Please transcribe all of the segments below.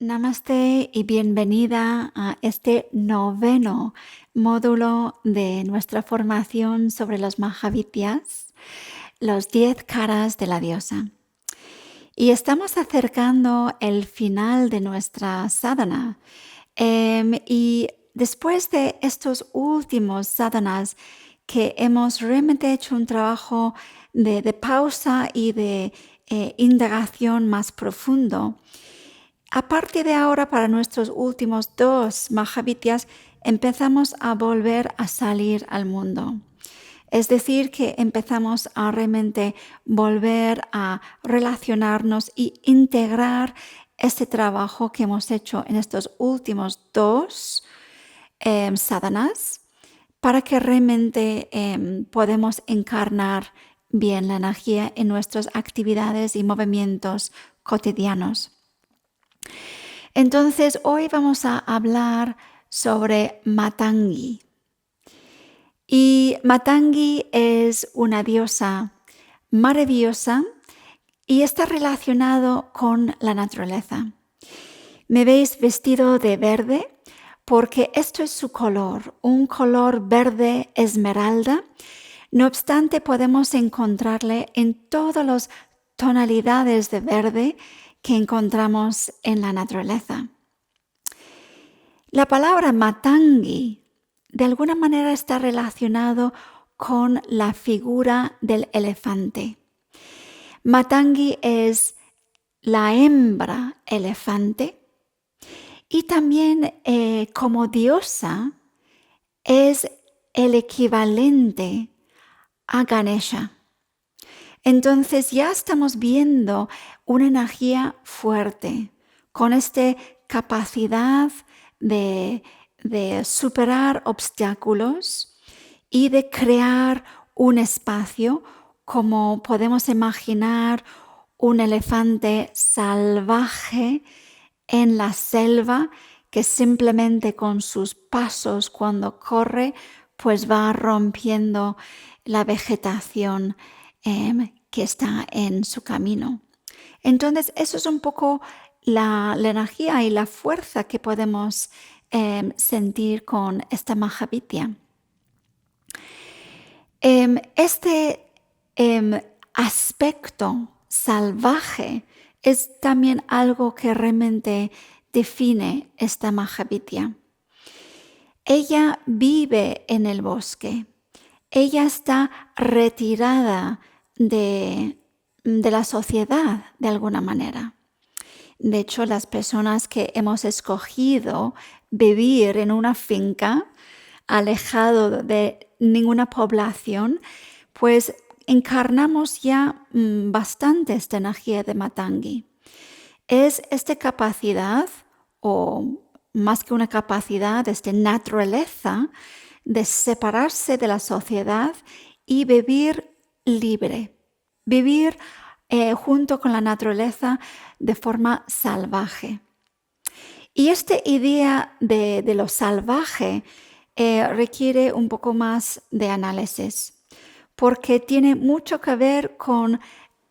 Namaste y bienvenida a este noveno módulo de nuestra formación sobre los Mahavidyas, los 10 caras de la diosa. Y estamos acercando el final de nuestra sadhana. Y después de estos últimos sadhanas que hemos realmente hecho un trabajo de pausa y de indagación más profundo, a partir de ahora, para nuestros últimos 2 Mahavidyas, empezamos a volver a salir al mundo. Es decir, que empezamos a realmente volver a relacionarnos y integrar este trabajo que hemos hecho en estos últimos 2 sadhanas para que realmente podamos encarnar bien la energía en nuestras actividades y movimientos cotidianos. Entonces, hoy vamos a hablar sobre Matangi. Y Matangi es una diosa maravillosa y está relacionado con la naturaleza. Me veis vestido de verde porque esto es su color, un color verde esmeralda. No obstante, podemos encontrarle en todas las tonalidades de verde que encontramos en la naturaleza. La palabra Matangi de alguna manera está relacionado con la figura del elefante. Matangi es la hembra elefante y también como diosa es el equivalente a Ganesha. Entonces ya estamos viendo una energía fuerte con esta capacidad de superar obstáculos y de crear un espacio, como podemos imaginar un elefante salvaje en la selva que simplemente con sus pasos cuando corre pues va rompiendo la vegetación que está en su camino. Entonces, eso es un poco la energía y la fuerza que podemos sentir con esta Mahavidya. Este aspecto salvaje es también algo que realmente define esta Mahavidya. Ella vive en el bosque. Ella está retirada de la sociedad de alguna manera. De hecho, las personas que hemos escogido vivir en una finca alejado de ninguna población, pues encarnamos ya bastante esta energía de Matangi. Es esta capacidad, o más que una capacidad, esta naturaleza de separarse de la sociedad y vivir libre, vivir junto con la naturaleza de forma salvaje. Y esta idea de lo salvaje requiere un poco más de análisis, porque tiene mucho que ver con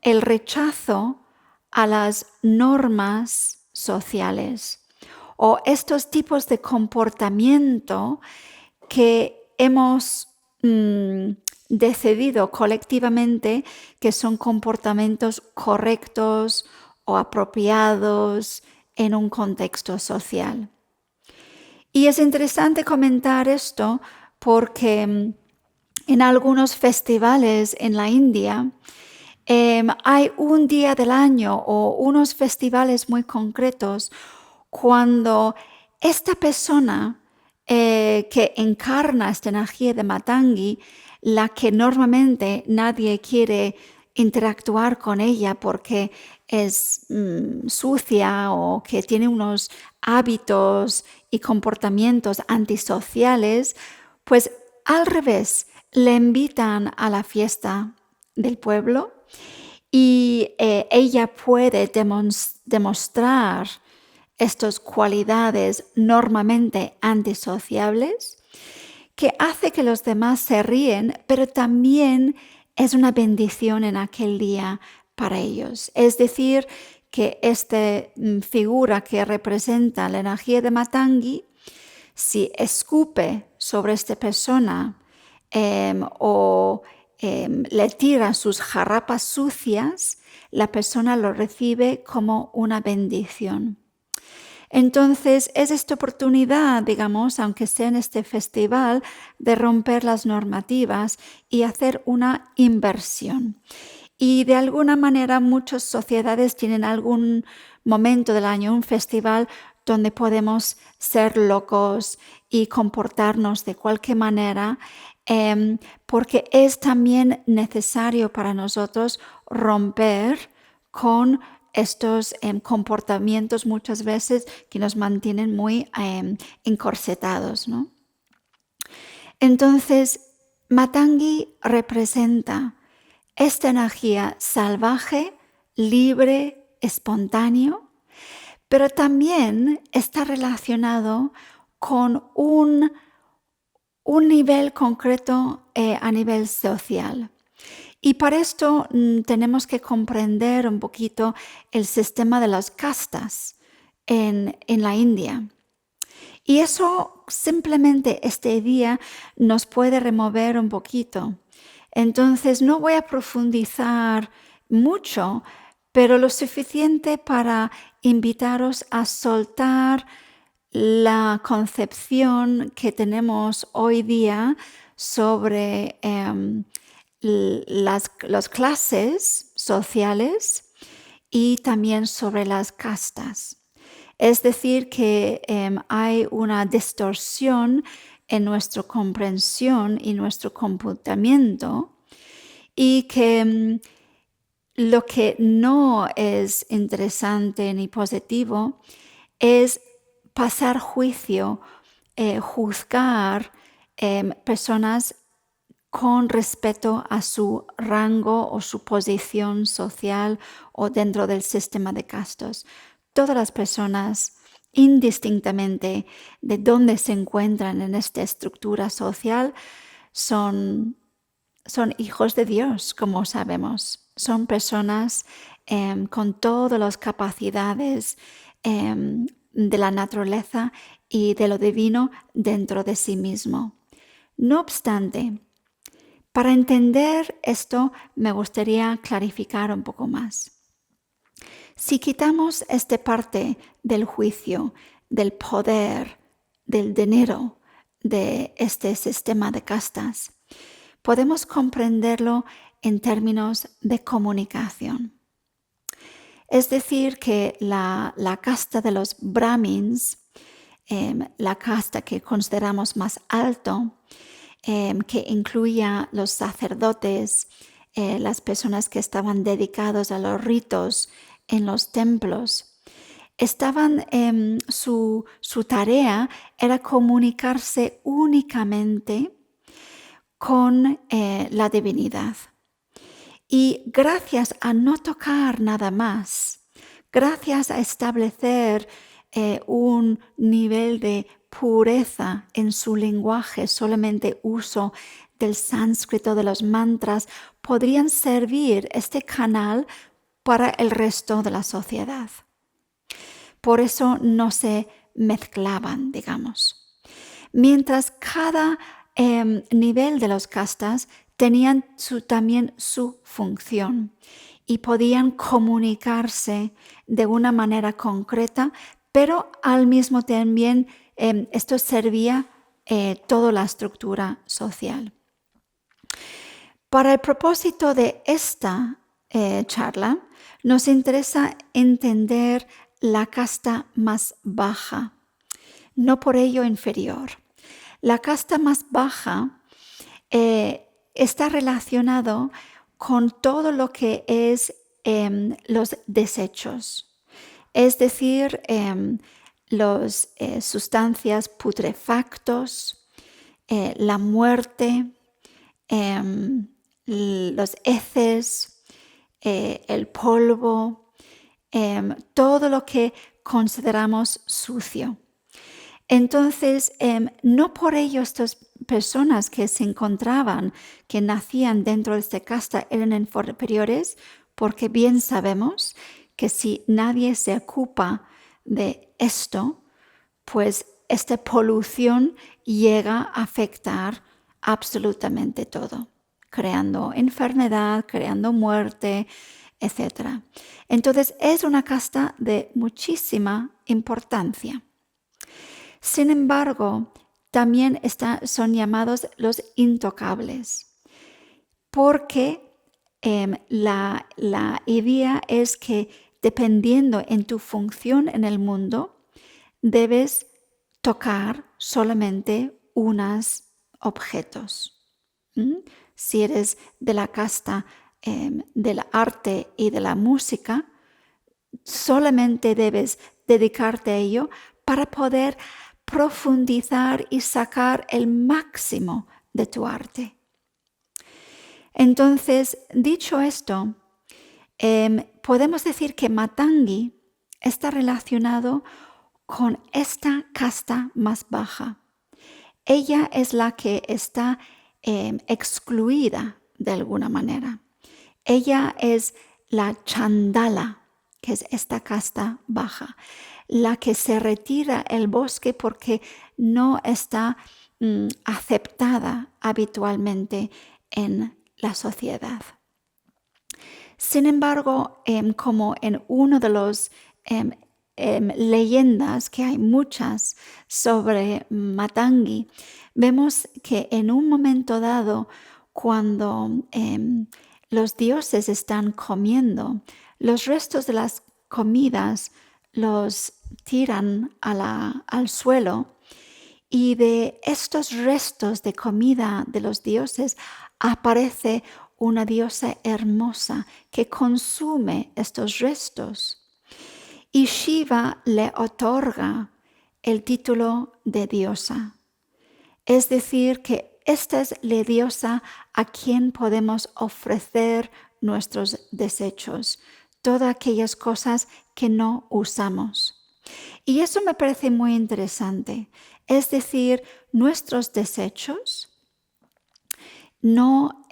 el rechazo a las normas sociales o estos tipos de comportamiento que hemos decidido colectivamente que son comportamientos correctos o apropiados en un contexto social. Y es interesante comentar esto porque en algunos festivales en la India hay un día del año o unos festivales muy concretos cuando esta persona que encarna esta energía de Matangi, la que normalmente nadie quiere interactuar con ella porque es sucia o que tiene unos hábitos y comportamientos antisociales, pues al revés, le invitan a la fiesta del pueblo y ella puede demostrar estas cualidades normalmente antisociables que hace que los demás se ríen, pero también es una bendición en aquel día para ellos. Es decir, que esta figura que representa la energía de Matangi, si escupe sobre esta persona o le tira sus jarrapas sucias, la persona lo recibe como una bendición. Entonces, es esta oportunidad, digamos, aunque sea en este festival, de romper las normativas y hacer una inversión. Y de alguna manera muchas sociedades tienen algún momento del año, un festival donde podemos ser locos y comportarnos de cualquier manera, porque es también necesario para nosotros romper con estos comportamientos muchas veces que nos mantienen muy encorsetados, ¿no? Entonces, Matangi representa esta energía salvaje, libre, espontáneo, pero también está relacionado con un nivel concreto a nivel social. Y para esto tenemos que comprender un poquito el sistema de las castas en la India. Y eso simplemente este día nos puede remover un poquito. Entonces no voy a profundizar mucho, pero lo suficiente para invitaros a soltar la concepción que tenemos hoy día sobre las clases sociales y también sobre las castas. Es decir, que hay una distorsión en nuestra comprensión y nuestro comportamiento y que lo que no es interesante ni positivo es pasar juicio, juzgar personas con respecto a su rango o su posición social o dentro del sistema de castas. Todas las personas, indistintamente de dónde se encuentran en esta estructura social, son hijos de Dios, como sabemos. Son personas con todas las capacidades de la naturaleza y de lo divino dentro de sí mismo. No obstante, para entender esto me gustaría clarificar un poco más. Si quitamos esta parte del juicio, del poder, del dinero, de este sistema de castas, podemos comprenderlo en términos de comunicación. Es decir, que la casta de los brahmins, la casta que consideramos más alto, que incluía los sacerdotes, las personas que estaban dedicados a los ritos en los templos, su tarea era comunicarse únicamente con la divinidad. Y gracias a no tocar nada más, gracias a establecer un nivel de pureza en su lenguaje, solamente uso del sánscrito, de los mantras, podrían servir este canal para el resto de la sociedad. Por eso no se mezclaban, digamos. Mientras cada nivel de los castas tenían también su función y podían comunicarse de una manera concreta, pero al mismo también esto servía toda la estructura social. Para el propósito de esta charla, nos interesa entender la casta más baja, no por ello inferior. La casta más baja está relacionado con todo lo que es los desechos, es decir, las sustancias putrefactos, la muerte, los heces, el polvo, todo lo que consideramos sucio. Entonces, no por ello estas personas que se encontraban, que nacían dentro de esta casta, eran inferiores, porque bien sabemos que si nadie se ocupa de esto, pues esta polución llega a afectar absolutamente todo, creando enfermedad, creando muerte, etc. Entonces es una casta de muchísima importancia. Sin embargo, también son llamados los intocables, porque la idea es que dependiendo en tu función en el mundo, debes tocar solamente unos objetos. Si eres de la casta del arte y de la música, solamente debes dedicarte a ello para poder profundizar y sacar el máximo de tu arte. Entonces, dicho esto, podemos decir que Matangi está relacionado con esta casta más baja. Ella es la que está excluida de alguna manera. Ella es la chandala, que es esta casta baja, la que se retira del bosque porque no está aceptada habitualmente en la sociedad. Sin embargo, como en uno de los leyendas, que hay muchas sobre Matangi, vemos que en un momento dado, cuando los dioses están comiendo, los restos de las comidas los tiran al suelo, y de estos restos de comida de los dioses aparece una diosa hermosa que consume estos restos. Y Shiva le otorga el título de diosa. Es decir, que esta es la diosa a quien podemos ofrecer nuestros desechos, todas aquellas cosas que no usamos. Y eso me parece muy interesante. Es decir, nuestros desechos no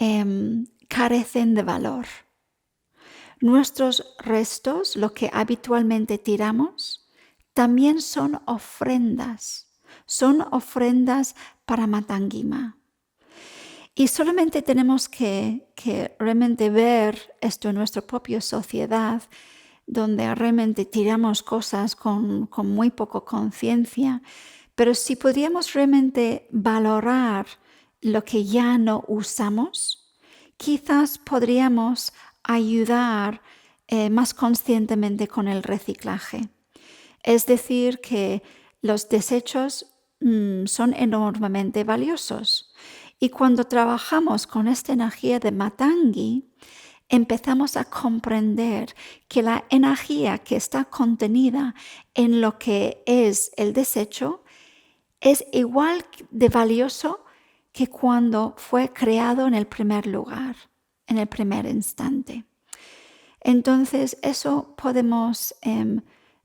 carecen de valor. Nuestros restos, lo que habitualmente tiramos, también son ofrendas para Matangima. Y solamente tenemos que realmente ver esto en nuestra propia sociedad, donde realmente tiramos cosas con muy poca conciencia. Pero si podríamos realmente valorar lo que ya no usamos, quizás podríamos ayudar más conscientemente con el reciclaje. Es decir, que los desechos son enormemente valiosos. Y cuando trabajamos con esta energía de Matangi, empezamos a comprender que la energía que está contenida en lo que es el desecho es igual de valioso que cuando fue creado en el primer lugar, en el primer instante. Entonces, eso podemos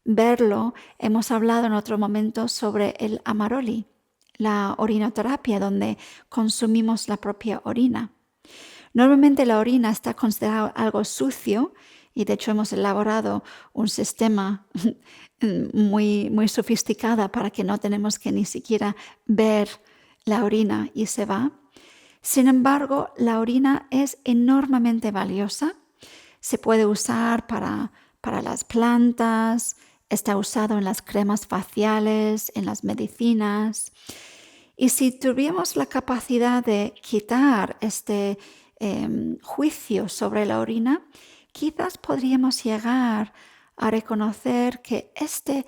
verlo. Hemos hablado en otro momento sobre el amaroli, la orinoterapia, donde consumimos la propia orina. Normalmente la orina está considerada algo sucio, y de hecho hemos elaborado un sistema muy, muy sofisticado para que no tenemos que ni siquiera ver la orina y se va. Sin embargo, la orina es enormemente valiosa. Se puede usar para las plantas, está usado en las cremas faciales, en las medicinas. Y si tuviéramos la capacidad de quitar este juicio sobre la orina, quizás podríamos llegar a reconocer que esta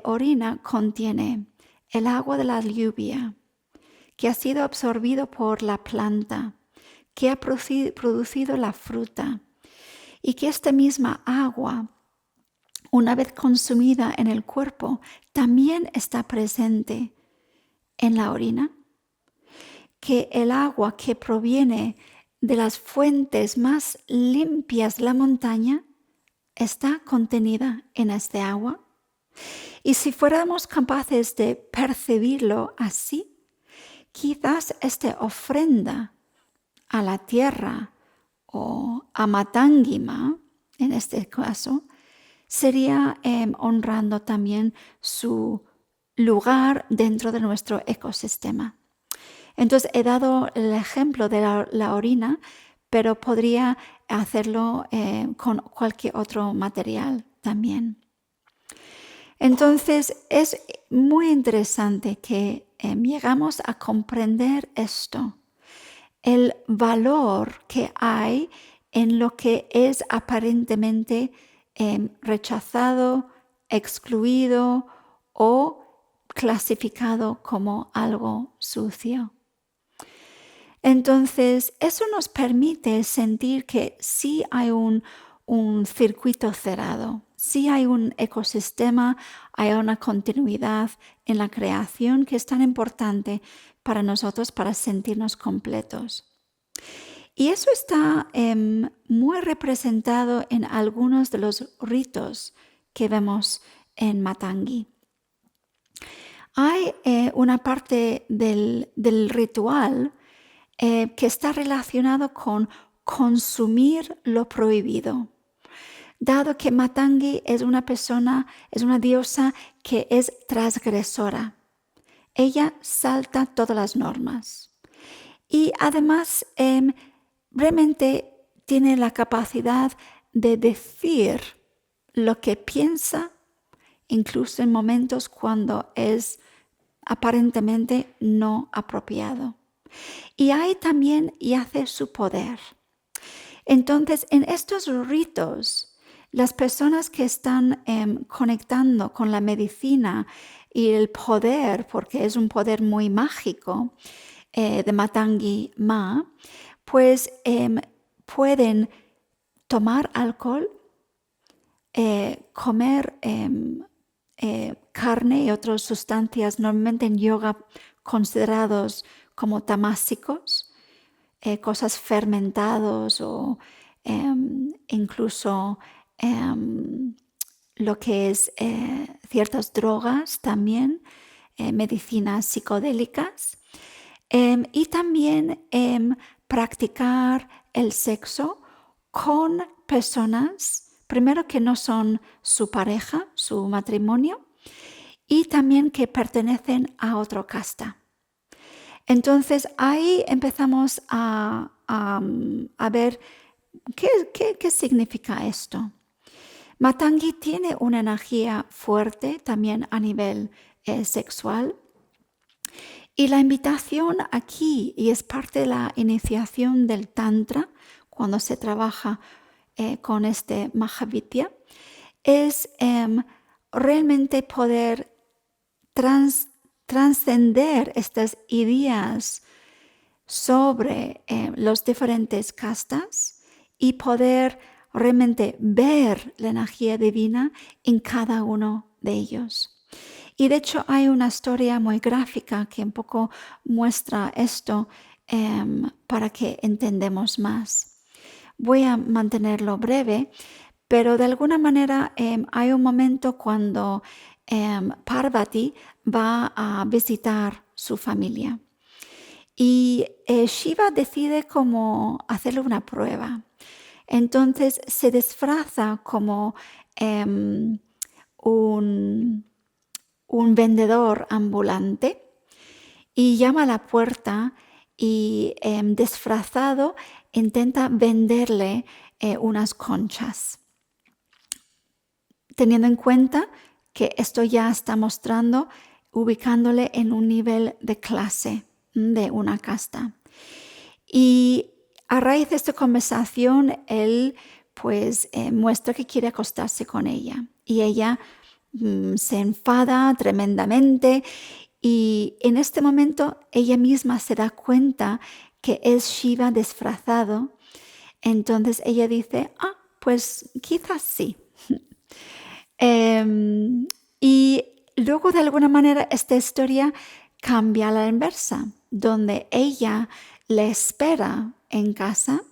orina contiene el agua de la lluvia, que ha sido absorbido por la planta, que ha producido la fruta, y que esta misma agua, una vez consumida en el cuerpo, también está presente en la orina, que el agua que proviene de las fuentes más limpias de la montaña está contenida en este agua. Y si fuéramos capaces de percibirlo así, quizás esta ofrenda a la tierra o a Matangima, en este caso, sería honrando también su lugar dentro de nuestro ecosistema. Entonces he dado el ejemplo de la orina, pero podría hacerlo con cualquier otro material también. Entonces es muy interesante que llegamos a comprender esto, el valor que hay en lo que es aparentemente rechazado, excluido o clasificado como algo sucio. Entonces, eso nos permite sentir que sí hay un circuito cerrado, sí hay un ecosistema, hay una continuidad en la creación que es tan importante para nosotros para sentirnos completos. Y eso está muy representado en algunos de los ritos que vemos en Matangi. Hay una parte del ritual que está relacionado con consumir lo prohibido. Dado que Matangi es una diosa que es transgresora. Ella salta todas las normas. Y además realmente tiene la capacidad de decir lo que piensa, incluso en momentos cuando es aparentemente no apropiado. Y ahí también yace su poder. Entonces, en estos ritos, las personas que están conectando con la medicina y el poder, porque es un poder muy mágico de Matangi Ma, pues pueden tomar alcohol, comer carne y otras sustancias normalmente en yoga considerados como tamásicos, cosas fermentados o incluso lo que es ciertas drogas también, medicinas psicodélicas, y también practicar el sexo con personas, primero que no son su pareja, su matrimonio, y también que pertenecen a otra casta. Entonces ahí empezamos a ver qué significa esto. Matangi tiene una energía fuerte también a nivel sexual. Y la invitación aquí, y es parte de la iniciación del Tantra, cuando se trabaja con este Mahavidya, es realmente poder trascender estas ideas sobre los diferentes castas y poder realmente ver la energía divina en cada uno de ellos. Y de hecho hay una historia muy gráfica que un poco muestra esto para que entendamos más. Voy a mantenerlo breve, pero de alguna manera hay un momento cuando Parvati va a visitar su familia. Y Shiva decide como hacerle una prueba. Entonces se disfraza como un vendedor ambulante y llama a la puerta y disfrazado intenta venderle unas conchas. Teniendo en cuenta que esto ya está mostrando, ubicándole en un nivel de clase de una casta. Y a raíz de esta conversación, él pues muestra que quiere acostarse con ella. Y ella se enfada tremendamente y en este momento ella misma se da cuenta que es Shiva disfrazado. Entonces ella dice, pues quizás sí. Y luego de alguna manera esta historia cambia a la inversa, donde ella le espera en casa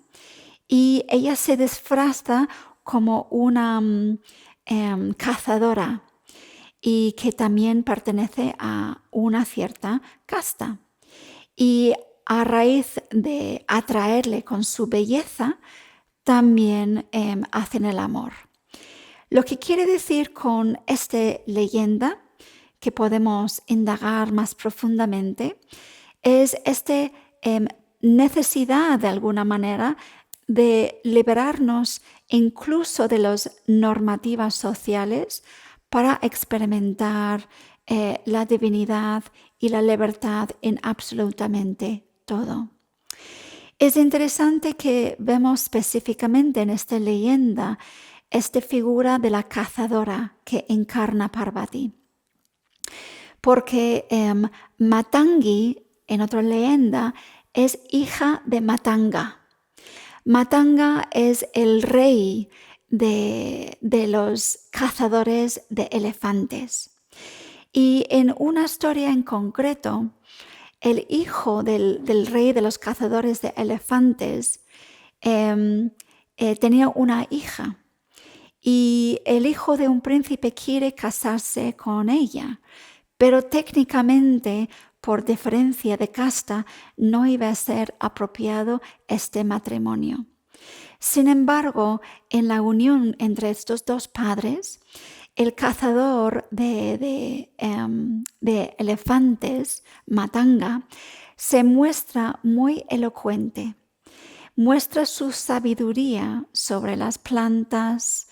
y ella se disfraza como una cazadora y que también pertenece a una cierta casta. Y a raíz de atraerle con su belleza, también hacen el amor. Lo que quiere decir con esta leyenda, que podemos indagar más profundamente, es esta necesidad de alguna manera de liberarnos incluso de las normativas sociales para experimentar la divinidad y la libertad en absolutamente todo. Es interesante que vemos específicamente en esta leyenda esta figura de la cazadora que encarna Parvati. Porque Matangi, en otra leyenda, es hija de Matanga. Matanga es el rey de los cazadores de elefantes. Y en una historia en concreto, el hijo del rey de los cazadores de elefantes tenía una hija. Y el hijo de un príncipe quiere casarse con ella, pero técnicamente, por diferencia de casta, no iba a ser apropiado este matrimonio. Sin embargo, en la unión entre estos dos padres, el cazador de elefantes, Matanga, se muestra muy elocuente. Muestra su sabiduría sobre las plantas,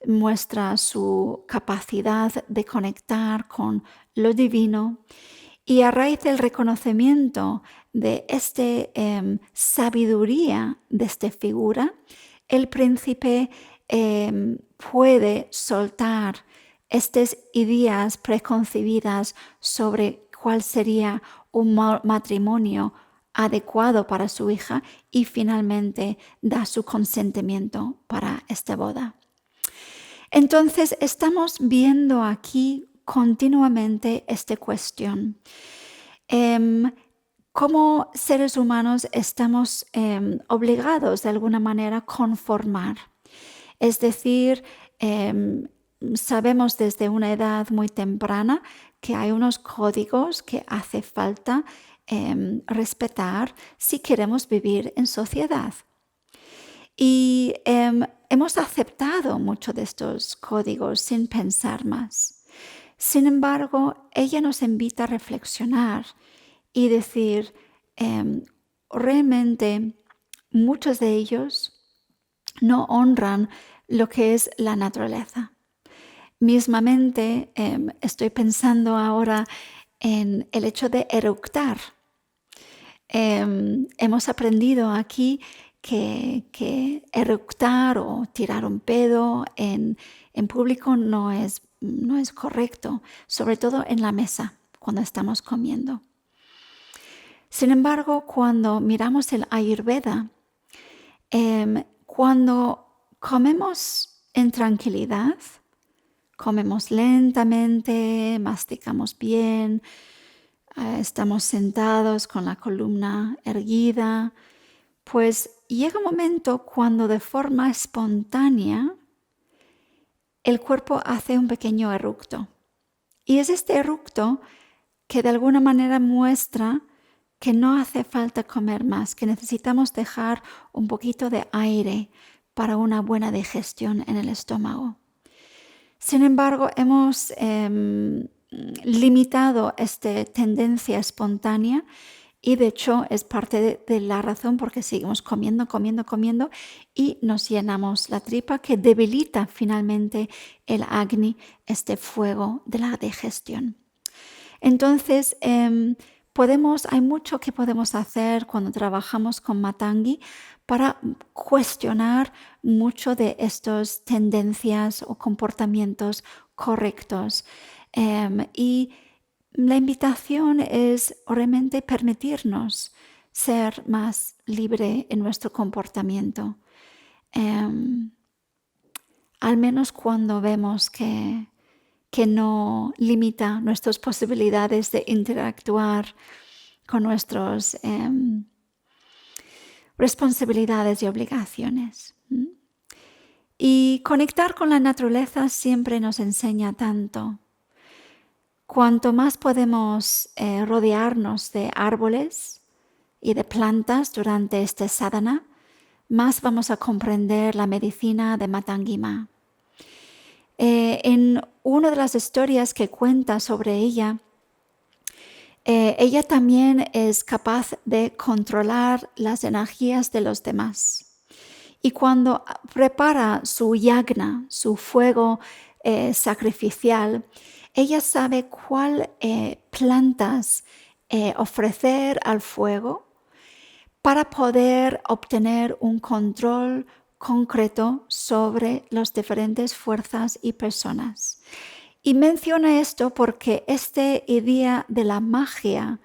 muestra su capacidad de conectar con lo divino, y a raíz del reconocimiento de esta sabiduría de esta figura, el príncipe puede soltar estas ideas preconcebidas sobre cuál sería un matrimonio adecuado para su hija y finalmente da su consentimiento para esta boda. Entonces estamos viendo aquí continuamente esta cuestión. Como seres humanos estamos obligados de alguna manera a conformar. Es decir, sabemos desde una edad muy temprana que hay unos códigos que hace falta respetar si queremos vivir en sociedad. Y hemos aceptado muchos de estos códigos sin pensar más. Sin embargo, ella nos invita a reflexionar y decir, realmente muchos de ellos no honran lo que es la naturaleza. Mismamente, estoy pensando ahora en el hecho de eructar. Hemos aprendido aquí que eructar o tirar un pedo en público no es correcto, sobre todo en la mesa, cuando estamos comiendo. Sin embargo, cuando miramos el Ayurveda, cuando comemos en tranquilidad, comemos lentamente, masticamos bien, estamos sentados con la columna erguida, pues llega un momento cuando de forma espontánea el cuerpo hace un pequeño eructo. Y es este eructo que de alguna manera muestra que no hace falta comer más, que necesitamos dejar un poquito de aire para una buena digestión en el estómago. Sin embargo, hemos limitado esta tendencia espontánea y de hecho es parte de la razón por qué seguimos comiendo y nos llenamos la tripa, que debilita finalmente el Agni, este fuego de la digestión. Entonces, hay mucho que podemos hacer cuando trabajamos con Matangi para cuestionar mucho de estas tendencias o comportamientos correctos. Y la invitación es realmente permitirnos ser más libre en nuestro comportamiento. Al menos cuando vemos que no limita nuestras posibilidades de interactuar con nuestras responsabilidades y obligaciones. Y conectar con la naturaleza siempre nos enseña tanto. Cuanto más podemos rodearnos de árboles y de plantas durante este sadhana, más vamos a comprender la medicina de Matangima. En una de las historias que cuenta sobre ella, ella también es capaz de controlar las energías de los demás. Y cuando prepara su yagna, su fuego sacrificial, ella sabe cuál plantas ofrecer al fuego para poder obtener un control concreto sobre las diferentes fuerzas y personas. Y menciona esto porque esta idea de la magia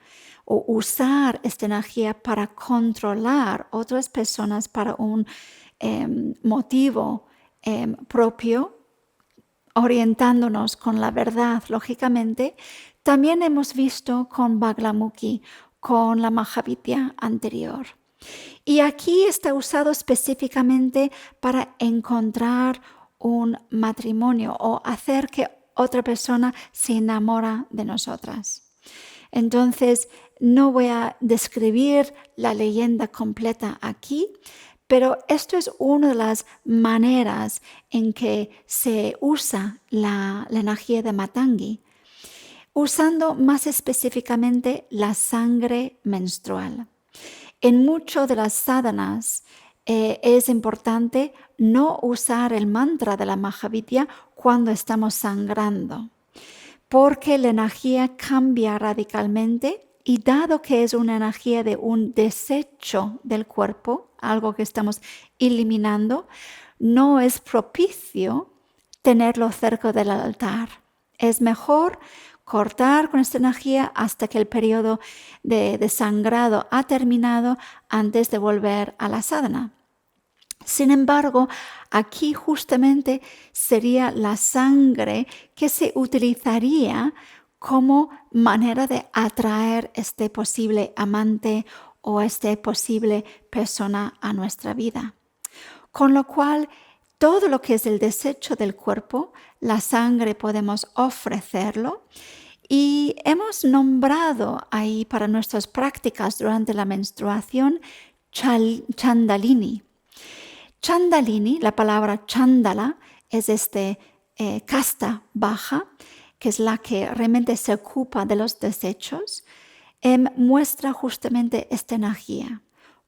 o usar esta energía para controlar otras personas para un motivo propio, orientándonos con la verdad, lógicamente, también hemos visto con Bhaglamukhi, con la Mahavidya anterior. Y aquí está usado específicamente para encontrar un matrimonio o hacer que otra persona se enamora de nosotras. Entonces, no voy a describir la leyenda completa aquí, pero esto es una de las maneras en que se usa la energía de Matangi, usando más específicamente la sangre menstrual. En muchas de las sadhanas es importante no usar el mantra de la Mahavidya cuando estamos sangrando, porque la energía cambia radicalmente y dado que es una energía de un desecho del cuerpo, algo que estamos eliminando, no es propicio tenerlo cerca del altar. Es mejor cortar con esta energía hasta que el periodo de sangrado ha terminado antes de volver a la sadhana. Sin embargo, aquí justamente sería la sangre que se utilizaría como manera de atraer este posible amante o este posible persona a nuestra vida. Con lo cual, todo lo que es el desecho del cuerpo, la sangre podemos ofrecerlo. Y hemos nombrado ahí para nuestras prácticas durante la menstruación Chandalini. Chandalini, la palabra Chandala, es casta baja, que es la que realmente se ocupa de los desechos, muestra justamente esta energía.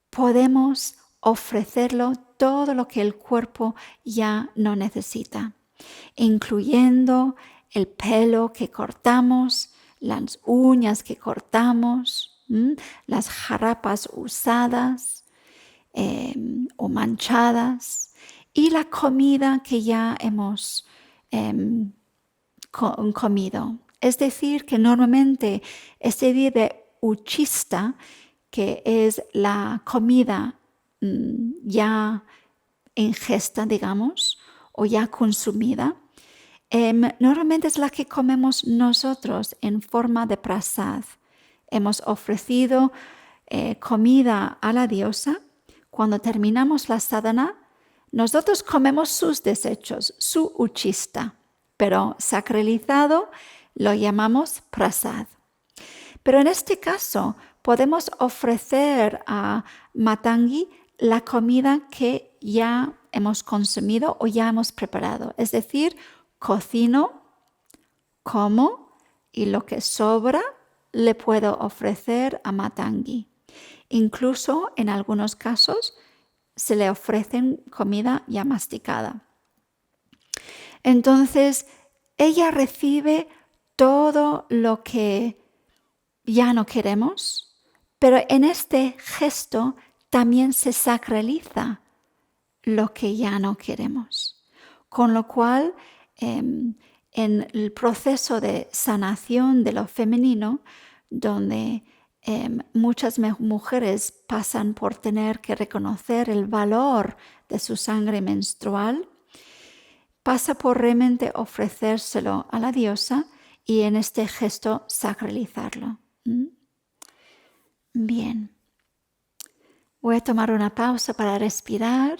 Podemos ofrecerlo todo lo que el cuerpo ya no necesita, incluyendo el pelo que cortamos, las uñas que cortamos, las jarapas usadas o manchadas y la comida que ya hemos comido. Es decir, que normalmente este día de uchista, que es la comida ya ingesta, digamos, o ya consumida, normalmente es la que comemos nosotros en forma de prasad. Hemos ofrecido comida a la diosa. Cuando terminamos la sadhana, nosotros comemos sus desechos, su uchista, pero sacralizado lo llamamos prasad. Pero en este caso podemos ofrecer a Matangi la comida que ya hemos consumido o ya hemos preparado. Es decir, cocino, como y lo que sobra le puedo ofrecer a Matangi. Incluso en algunos casos se le ofrecen comida ya masticada. Entonces, ella recibe todo lo que ya no queremos, pero en este gesto también se sacraliza lo que ya no queremos. Con lo cual, en el proceso de sanación de lo femenino, donde muchas mujeres pasan por tener que reconocer el valor de su sangre menstrual, pasa por realmente ofrecérselo a la diosa y en este gesto sacralizarlo. Bien. Voy a tomar una pausa para respirar.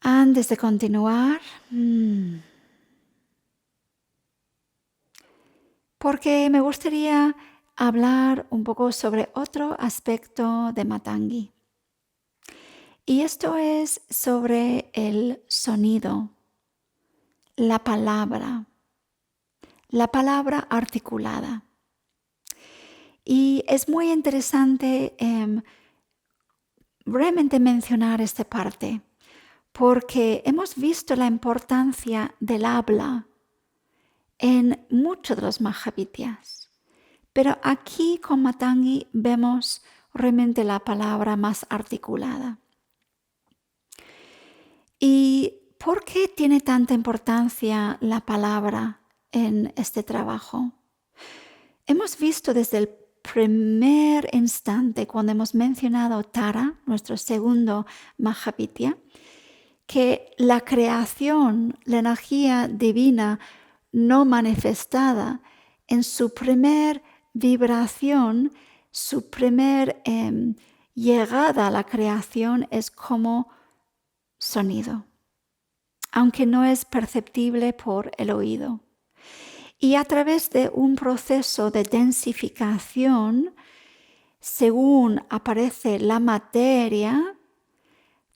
Antes de continuar, porque me gustaría hablar un poco sobre otro aspecto de Matangi. Y esto es sobre el sonido, la palabra articulada. Y es muy interesante realmente mencionar esta parte, porque hemos visto la importancia del habla en muchos de los Mahavidyas. Pero aquí con Matangi vemos realmente la palabra más articulada. ¿Y por qué tiene tanta importancia la palabra en este trabajo? Hemos visto desde el primer instante, cuando hemos mencionado Tara, nuestro segundo Mahavidya, que la creación, la energía divina no manifestada, en su primer vibración, su primer llegada a la creación es como sonido, aunque no es perceptible por el oído. Y a través de un proceso de densificación, según aparece la materia,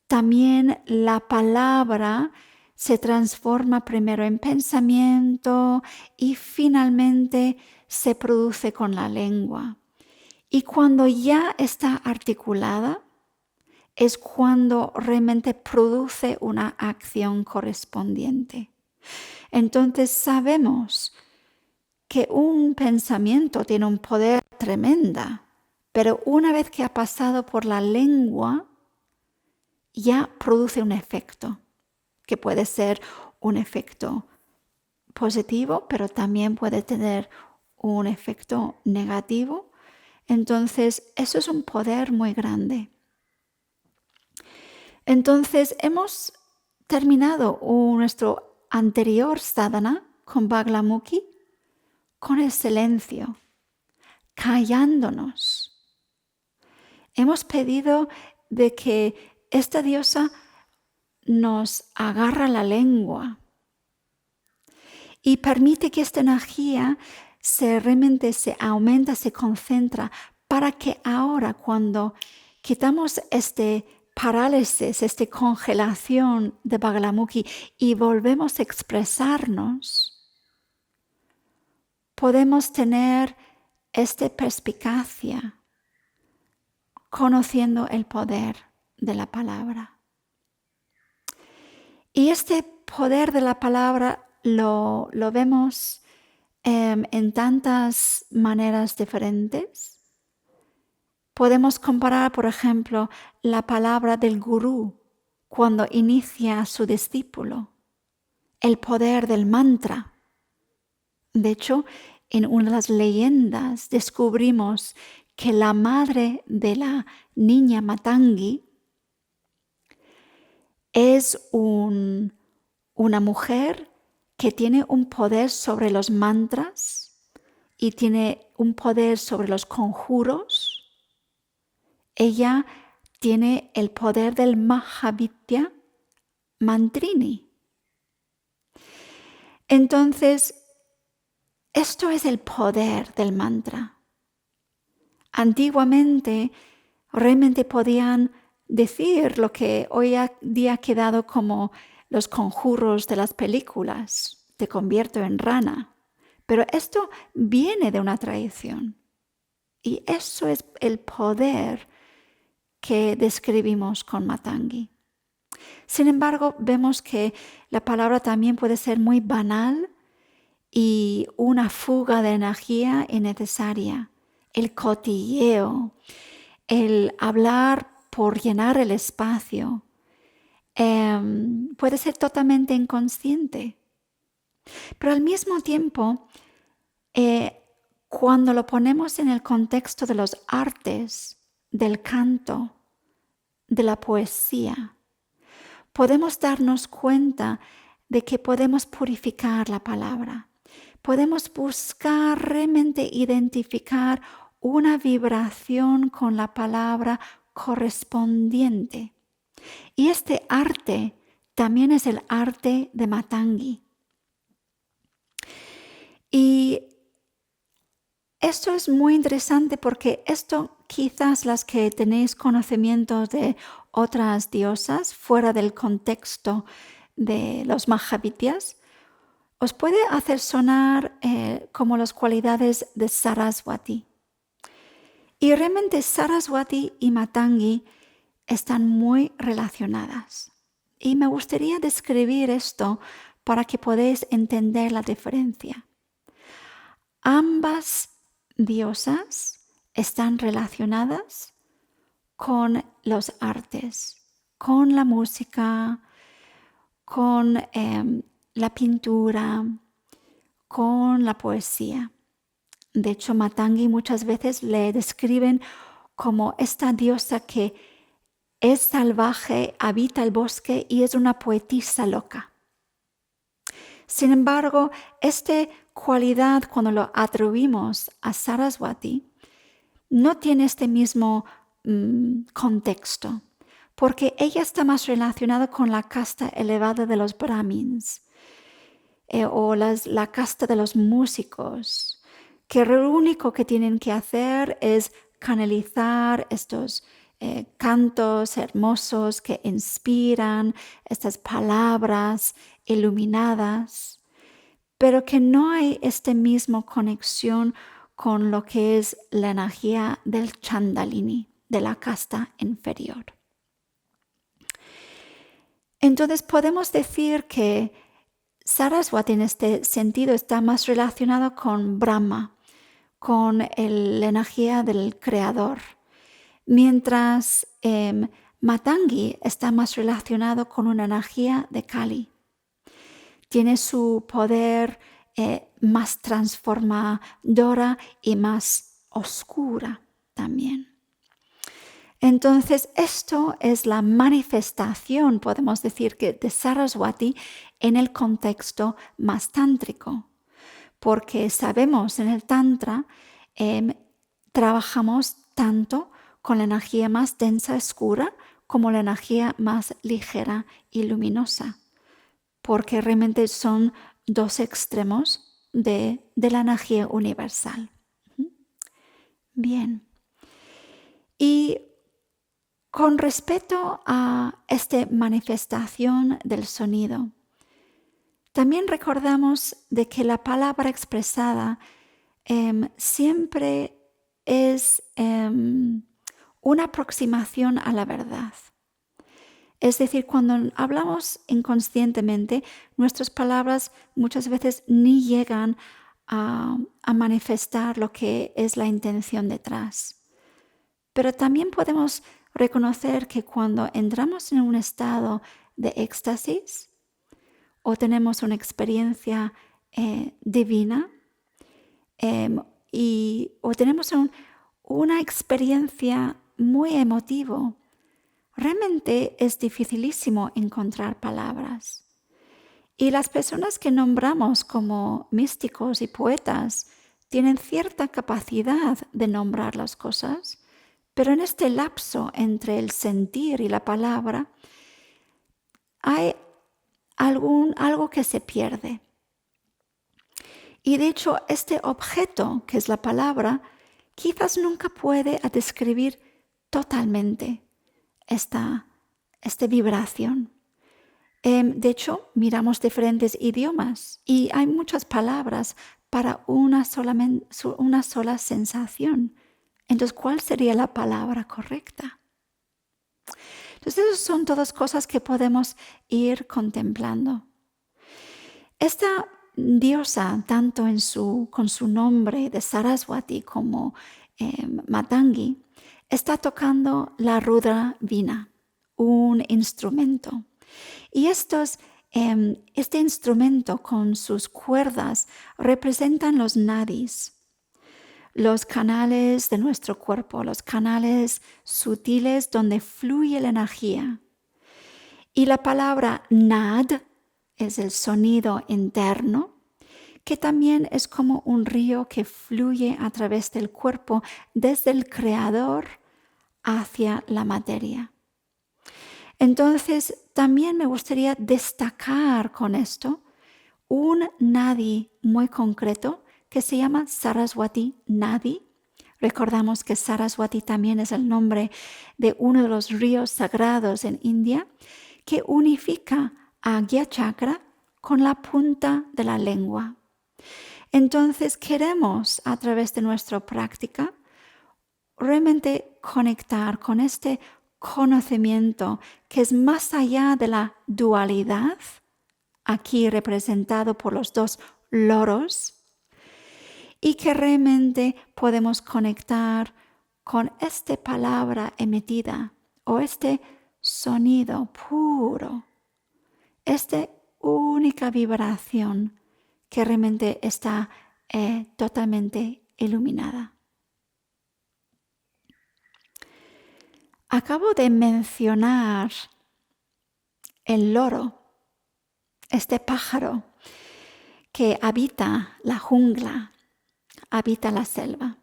también la palabra se transforma primero en pensamiento y finalmente se produce con la lengua. Y cuando ya está articulada, es cuando realmente produce una acción correspondiente. Entonces sabemos que un pensamiento tiene un poder tremendo, pero una vez que ha pasado por la lengua, ya produce un efecto, que puede ser un efecto positivo, pero también puede tener un efecto negativo. Entonces, eso es un poder muy grande. Entonces, hemos terminado nuestro anterior sadhana con Bhaglamukhi, con el silencio, callándonos. Hemos pedido de que esta diosa nos agarra la lengua y permite que esta energía realmente se aumenta, se concentra, para que ahora cuando quitamos este parálisis, esta congelación de Bhaglamukhi y volvemos a expresarnos, podemos tener esta perspicacia, conociendo el poder de la palabra. Y este poder de la palabra lo vemos en tantas maneras diferentes. Podemos comparar, por ejemplo, la palabra del gurú cuando inicia a su discípulo, el poder del mantra. De hecho, en una de las leyendas descubrimos que la madre de la niña Matangi es una mujer que tiene un poder sobre los mantras y tiene un poder sobre los conjuros. Ella tiene el poder del Mahavidya Mantrini. Entonces, esto es el poder del mantra. Antiguamente, realmente podían decir lo que hoy día ha quedado como los conjuros de las películas. Te convierto en rana. Pero esto viene de una tradición. Y eso es el poder que describimos con Matangi. Sin embargo, vemos que la palabra también puede ser muy banal y una fuga de energía innecesaria. El cotilleo, el hablar por llenar el espacio, puede ser totalmente inconsciente. Pero al mismo tiempo, cuando lo ponemos en el contexto de los artes, del canto, de la poesía, podemos darnos cuenta de que podemos purificar la palabra. Podemos buscar realmente identificar una vibración con la palabra correspondiente. Y este arte también es el arte de Matangi. Y esto es muy interesante porque esto quizás las que tenéis conocimientos de otras diosas fuera del contexto de los Mahavityas, os puede hacer sonar como las cualidades de Saraswati. Y realmente Saraswati y Matangi están muy relacionadas. Y me gustaría describir esto para que podáis entender la diferencia. Ambas diosas están relacionadas con los artes, con la música, con la pintura, con la poesía. De hecho, Matangi muchas veces le describen como esta diosa que es salvaje, habita el bosque y es una poetisa loca. Sin embargo, esta cualidad, cuando lo atribuimos a Saraswati, no tiene este mismo contexto, porque ella está más relacionada con la casta elevada de los brahmins o la casta de los músicos, que lo único que tienen que hacer es canalizar estos cantos hermosos que inspiran, estas palabras iluminadas, pero que no hay esta misma conexión con lo que es la energía del Chandalini, de la casta inferior. Entonces podemos decir que Saraswati en este sentido está más relacionado con Brahma, con la energía del creador, mientras Matangi está más relacionado con una energía de Kali. Tiene su poder más transformadora y más oscura también. Entonces, esto es la manifestación, podemos decir, que de Saraswati en el contexto más tántrico, porque sabemos en el Tantra trabajamos tanto con la energía más densa, oscura, como la energía más ligera y luminosa, porque realmente son dos extremos de la energía universal. Bien. Y con respecto a esta manifestación del sonido, también recordamos de que la palabra expresada siempre es una aproximación a la verdad. Es decir, cuando hablamos inconscientemente, nuestras palabras muchas veces ni llegan a manifestar lo que es la intención detrás. Pero también podemos reconocer que cuando entramos en un estado de éxtasis o tenemos una experiencia divina o tenemos una experiencia muy emotiva, realmente es dificilísimo encontrar palabras. Y las personas que nombramos como místicos y poetas tienen cierta capacidad de nombrar las cosas, pero en este lapso entre el sentir y la palabra hay algo que se pierde. Y de hecho, este objeto, que es la palabra, quizás nunca puede describir totalmente esta vibración. De hecho, miramos diferentes idiomas y hay muchas palabras para una sola sensación. Entonces, ¿cuál sería la palabra correcta? Entonces, esas son todas cosas que podemos ir contemplando. Esta diosa, tanto con su nombre de Saraswati como Matangi, está tocando la Rudra Vina, un instrumento. Y este instrumento con sus cuerdas representan los nadis, los canales de nuestro cuerpo, los canales sutiles donde fluye la energía. Y la palabra nad es el sonido interno, que también es como un río que fluye a través del cuerpo desde el creador hacia la materia. Entonces, también me gustaría destacar con esto un nadi muy concreto que se llama Saraswati Nadi, Recordamos que Saraswati también es el nombre de uno de los ríos sagrados en India que unifica Agya Chakra con la punta de la lengua. Entonces queremos, a través de nuestra práctica, realmente conectar con este conocimiento que es más allá de la dualidad, aquí representado por los dos loros, y que realmente podemos conectar con esta palabra emitida o este sonido puro, esta única vibración que realmente está totalmente iluminada. Acabo de mencionar el loro, este pájaro que habita la jungla, habita la selva.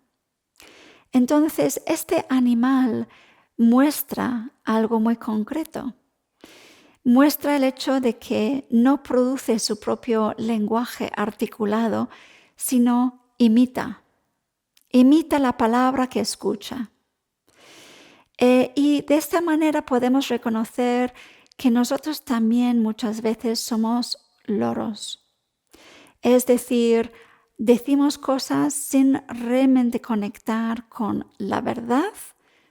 Entonces, este animal muestra algo muy concreto. Muestra el hecho de que no produce su propio lenguaje articulado, sino imita la palabra que escucha. Y de esta manera podemos reconocer que nosotros también muchas veces somos loros. Es decir, decimos cosas sin realmente conectar con la verdad,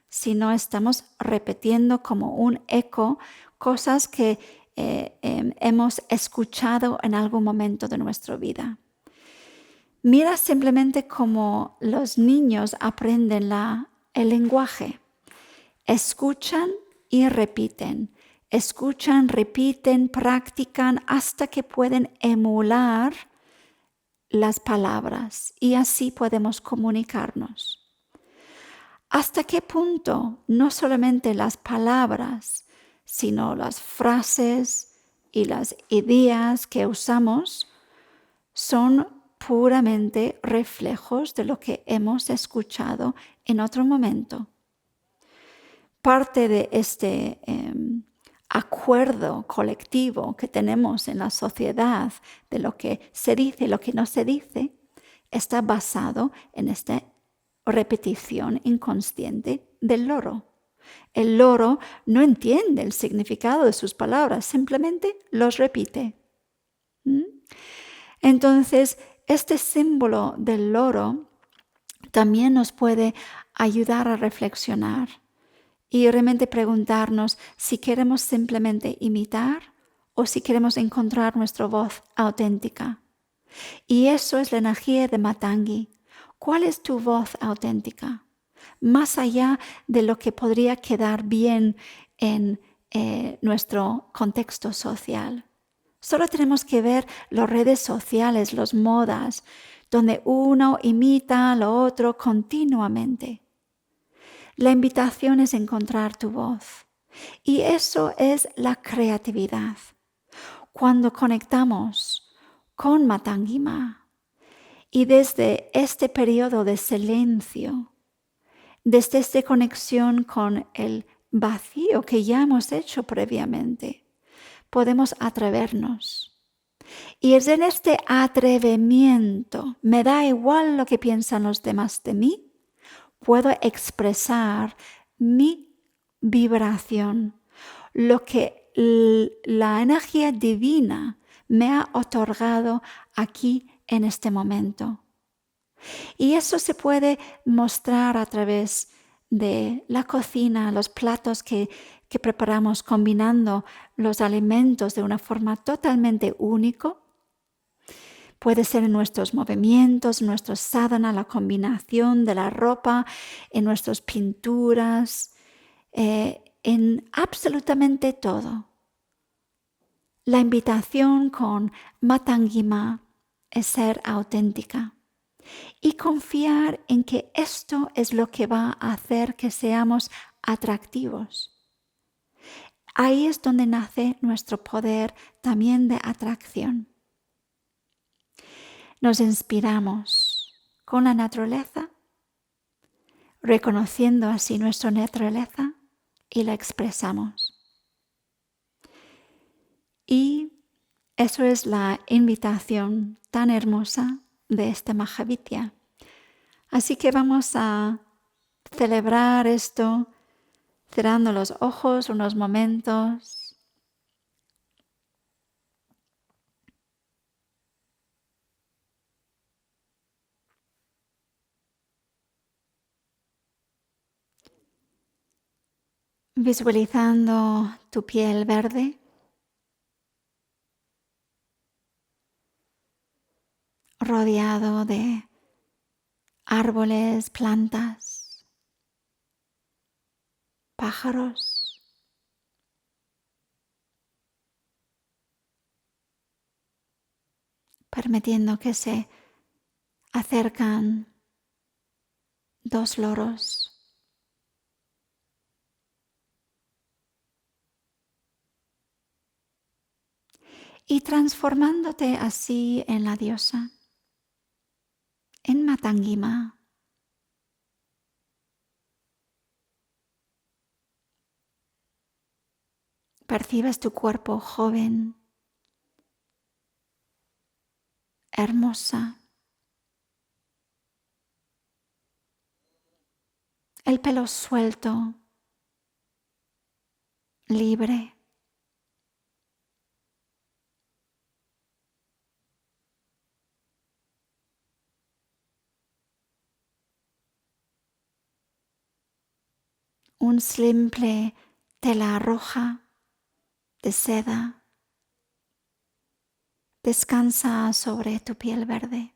sino estamos repitiendo como un eco cosas que hemos escuchado en algún momento de nuestra vida. Mira simplemente cómo los niños aprenden el lenguaje. Escuchan y repiten. Escuchan, repiten, practican hasta que pueden emular las palabras y así podemos comunicarnos. ¿Hasta qué punto no solamente las palabras, sino las frases y las ideas que usamos son puramente reflejos de lo que hemos escuchado en otro momento? Parte de este acuerdo colectivo que tenemos en la sociedad de lo que se dice y lo que no se dice está basado en esta repetición inconsciente del loro. El loro no entiende el significado de sus palabras, simplemente los repite. Entonces, este símbolo del loro también nos puede ayudar a reflexionar y realmente preguntarnos si queremos simplemente imitar o si queremos encontrar nuestra voz auténtica. Y eso es la energía de Matangi. ¿Cuál es tu voz auténtica? Más allá de lo que podría quedar bien en nuestro contexto social. Solo tenemos que ver las redes sociales, las modas, donde uno imita a lo otro continuamente. La invitación es encontrar tu voz. Y eso es la creatividad. Cuando conectamos con Matangima y desde este periodo de silencio, desde esta conexión con el vacío que ya hemos hecho previamente, podemos atrevernos. Y es en este atrevimiento, me da igual lo que piensan los demás de mí, puedo expresar mi vibración, lo que la energía divina me ha otorgado aquí en este momento. Y eso se puede mostrar a través de la cocina, los platos que preparamos combinando los alimentos de una forma totalmente única. Puede ser en nuestros movimientos, en nuestro sadhana, la combinación de la ropa, en nuestras pinturas, en absolutamente todo. La invitación con Matangima es ser auténtica y confiar en que esto es lo que va a hacer que seamos atractivos. Ahí es donde nace nuestro poder también de atracción. Nos inspiramos con la naturaleza, reconociendo así nuestra naturaleza y la expresamos. Y eso es la invitación tan hermosa de este Mahavitya, Así que vamos a celebrar esto cerrando los ojos unos momentos. Visualizando tu piel verde, rodeado de árboles, plantas, pájaros, permitiendo que se acercan dos loros. Y transformándote así en la diosa, en Matangima. Percibes tu cuerpo joven, hermosa, el pelo suelto, libre. Un simple tela roja de seda descansa sobre tu piel verde.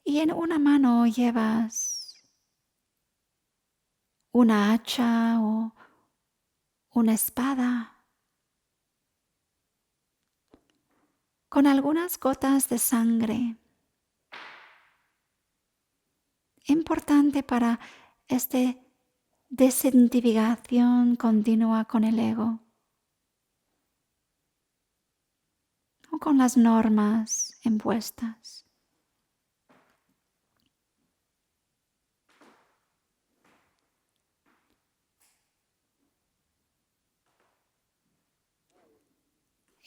Y en una mano llevas una hacha o una espada con algunas gotas de sangre. Importante para esta desidentificación continua con el ego o con las normas impuestas.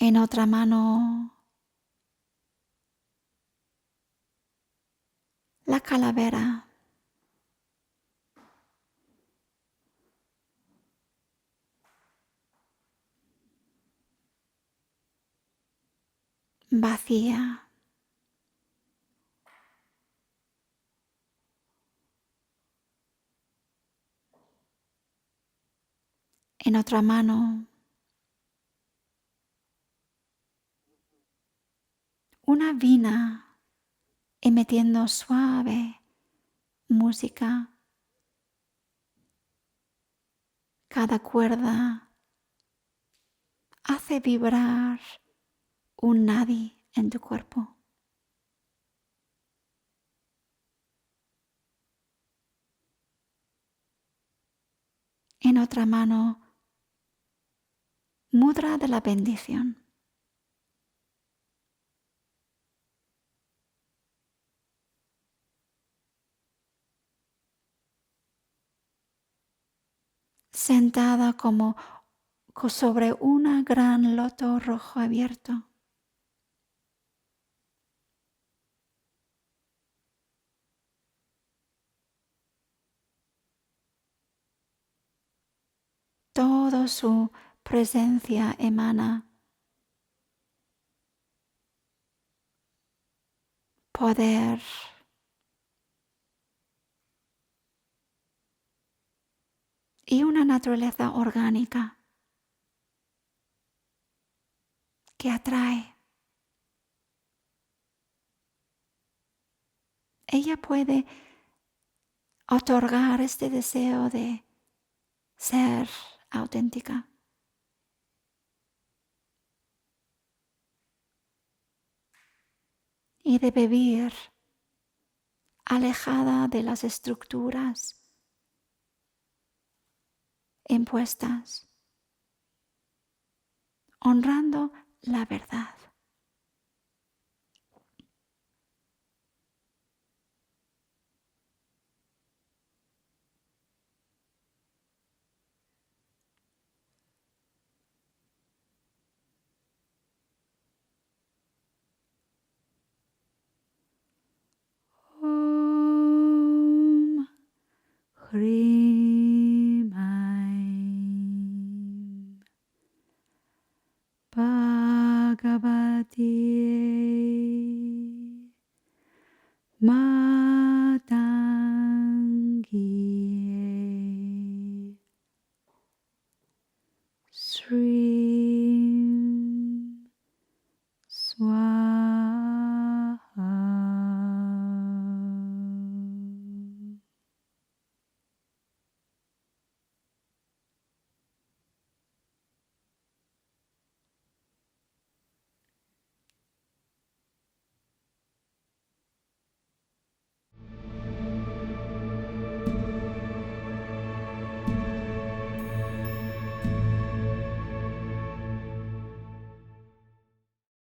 En otra mano, la calavera. Vacía. En otra mano, una vina emitiendo suave música. Cada cuerda hace vibrar un nadi en tu cuerpo. En otra mano, mudra de la bendición. Sentada como sobre un gran loto rojo abierto. Toda su presencia emana poder, y una naturaleza orgánica que atrae. Ella puede otorgar este deseo de ser auténtica. Y de vivir alejada de las estructuras impuestas, honrando la verdad.